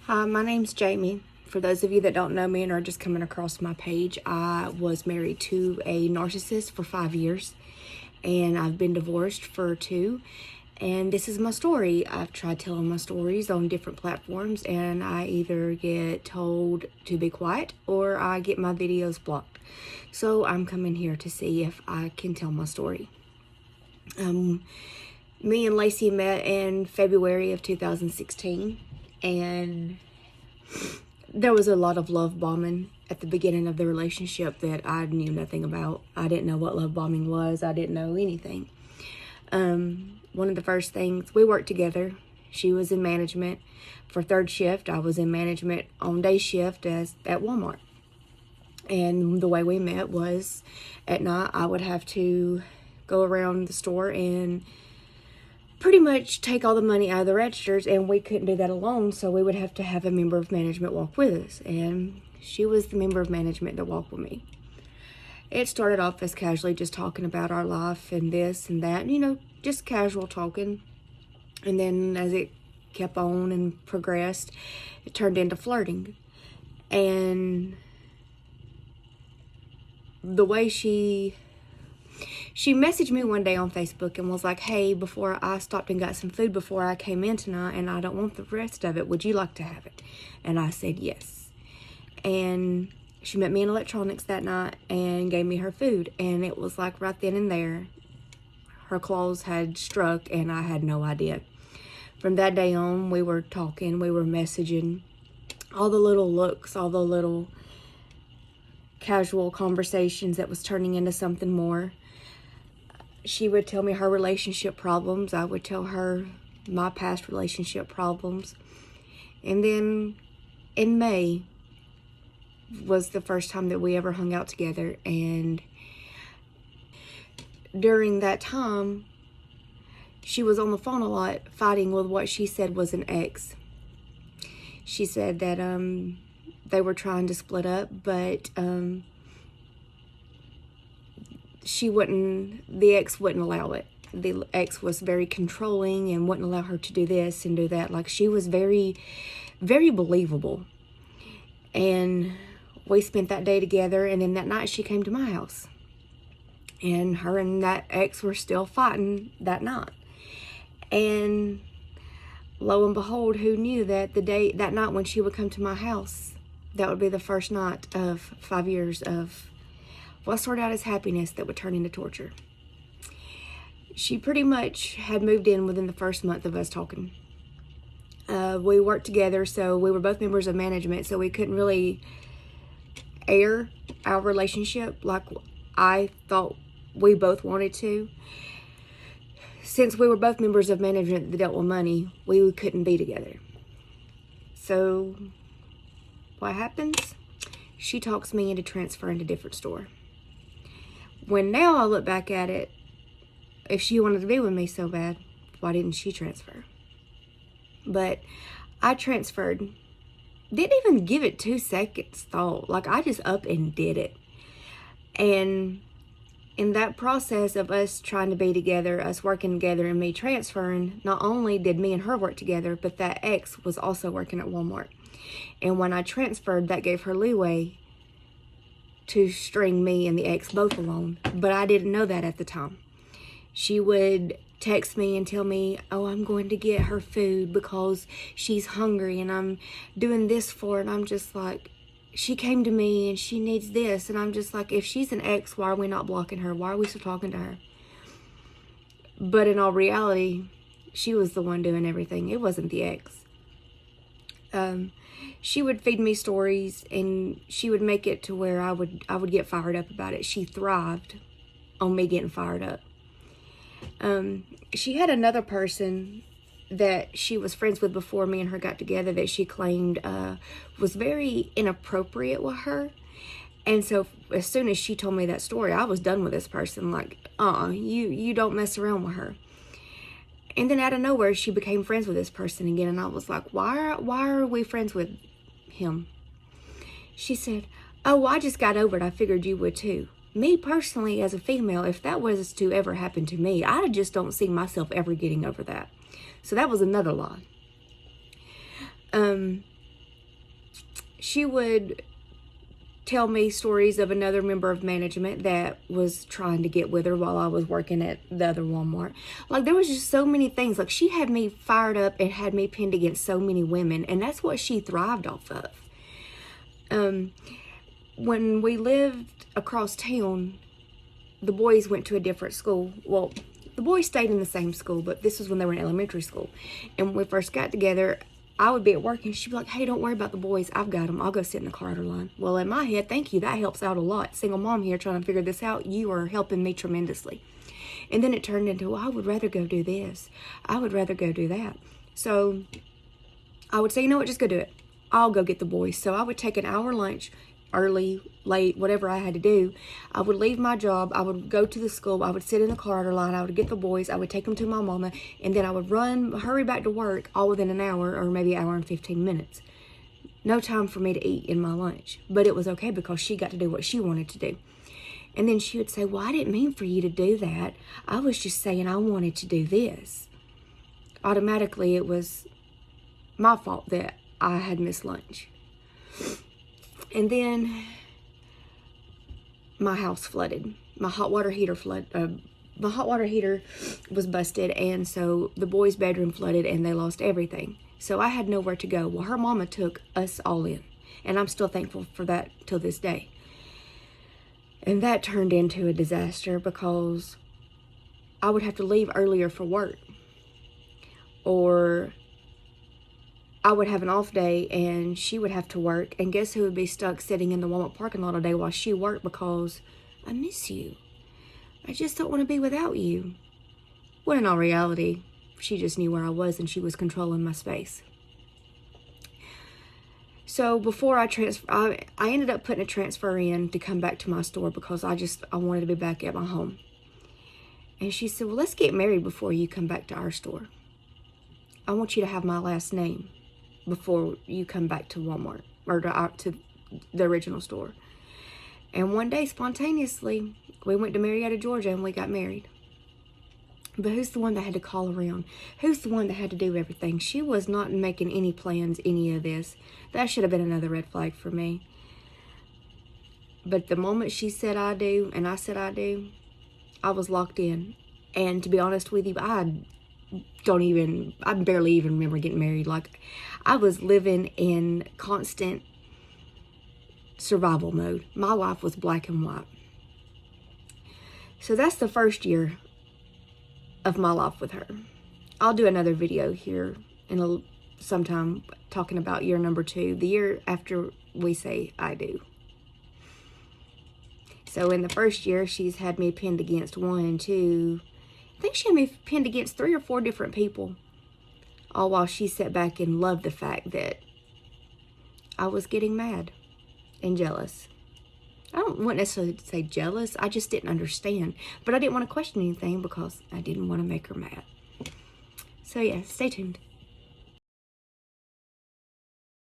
Hi, my name's Jamie. For those of you that don't know me and are just coming across my page, I was married to a narcissist for 5 years, and I've been divorced for 2. And this is my story. I've tried telling my stories on different platforms, and I either get told to be quiet or I get my videos blocked. So I'm coming here to see if I can tell my story. Me and Lacey met in February of 2016, and there was a lot of love bombing at the beginning of the relationship that I knew nothing about. I didn't know what love bombing was. I didn't know anything. One of the first things, we worked together. She was in management for third shift. I was in management on day shift at Walmart. And the way we met was at night I would have to go around the store and pretty much take all the money out of the registers, and we couldn't do that alone, so we would have to have a member of management walk with us, and she was the member of management that walked with me. It started off as casually just talking about our life and this and that, just casual talking, and then as it kept on and progressed, it turned into flirting. And the way she messaged me one day on Facebook and was like, hey, before I stopped and got some food before I came in tonight, and I don't want the rest of it, would you like to have it? And I said yes. And she met me in electronics that night and gave me her food, and it was like right then and there her claws had struck, and I had no idea. From that day on, we were talking, we were messaging, all the little looks, all the little casual conversations that was turning into something more. She would tell me her relationship problems. I would tell her my past relationship problems. And then in May was the first time that we ever hung out together. And during that time, she was on the phone a lot fighting with what she said was an ex. She said that they were trying to split up, but the ex wouldn't allow it. The ex was very controlling and wouldn't allow her to do this and do that. Like, she was very, very believable. And we spent that day together, and then that night she came to my house. And her and that ex were still fighting that night. And lo and behold, who knew that that night when she would come to my house, that would be the first night of 5 years of what started out as happiness that would turn into torture. She pretty much had moved in within the first month of us talking. We worked together, so we were both members of management, so we couldn't really air our relationship like I thought we both wanted to. Since we were both members of management that dealt with money, we couldn't be together. So what happens? She talks me into transferring to a different store. When now I look back at it, if she wanted to be with me so bad, why didn't she transfer? But I transferred. Didn't even give it 2 seconds thought. Like, I just up and did it. And in that process of us trying to be together, us working together, and me transferring, not only did me and her work together, but that ex was also working at Walmart. And when I transferred, that gave her leeway to string me and the ex both along. But I didn't know that at the time. She would text me and tell me, oh, I'm going to get her food because she's hungry and I'm doing this for her. And I'm just like, she came to me and she needs this. And I'm just like, if she's an ex, why are we not blocking her? Why are we still talking to her? But in all reality, she was the one doing everything. It wasn't the ex. She would feed me stories, and she would make it to where I would get fired up about it. She thrived on me getting fired up. She had another person that she was friends with before me and her got together that she claimed was very inappropriate with her. And so as soon as she told me that story, I was done with this person. Like, you don't mess around with her. And then out of nowhere, she became friends with this person again. And I was like, why are we friends with him? She said, oh, I just got over it. I figured you would too. Me personally, as a female, if that was to ever happen to me, I just don't see myself ever getting over that. So that was another lie. she would tell me stories of another member of management that was trying to get with her while I was working at the other Walmart. Like, there was just so many things. Like, she had me fired up and had me pinned against so many women, and that's what she thrived off of. When we lived across town, the boys went to a different school. Well, the boys stayed in the same school, but this was when they were in elementary school. And when we first got together, I would be at work and she'd be like, hey, don't worry about the boys. I've got them. I'll go sit in the Carter line. Well, in my head, thank you. That helps out a lot. Single mom here trying to figure this out. You are helping me tremendously. And then it turned into, well, I would rather go do this. I would rather go do that. So I would say, you know what, just go do it. I'll go get the boys. So I would take an hour lunch, early, late, whatever I had to do. I would leave my job. I would go to the school. I would sit in the Carter line. I would get the boys. I would take them to my mama. And then I would hurry back to work all within an hour or maybe an hour and 15 minutes. No time for me to eat in my lunch. But it was okay because she got to do what she wanted to do. And then she would say, well, I didn't mean for you to do that. I was just saying I wanted to do this. Automatically, it was my fault that I had missed lunch. And then my house flooded. My hot water heater was busted, and so the boys' bedroom flooded and they lost everything. So I had nowhere to go. Well, her mama took us all in, and I'm still thankful for that till this day. And that turned into a disaster because I would have to leave earlier for work, or I would have an off day and she would have to work, and guess who would be stuck sitting in the Walmart parking lot all day while she worked because I miss you. I just don't want to be without you. When in all reality, she just knew where I was and she was controlling my space. So before I ended up putting a transfer in to come back to my store because I wanted to be back at my home. And she said, well, let's get married before you come back to our store. I want you to have my last name before you come back to Walmart or to the original store. And one day, spontaneously, we went to Marietta, Georgia, and we got married. But who's the one that had to call around? Who's the one that had to do everything? She was not making any plans, any of this. That should have been another red flag for me. But the moment she said I do, and I said I do, I was locked in. And to be honest with you, I barely even remember getting married. Like, I was living in constant survival mode. My life was black and white. So that's the first year of my life with her. I'll do another video here in sometime talking about year number 2, the year after we say I do. So in the first year, she's had me pinned against 1, 2, I think she had me pinned against 3 or 4 different people, all while she sat back and loved the fact that I was getting mad and jealous. I wouldn't necessarily say jealous. I just didn't understand. But I didn't want to question anything because I didn't want to make her mad. So yeah, stay tuned.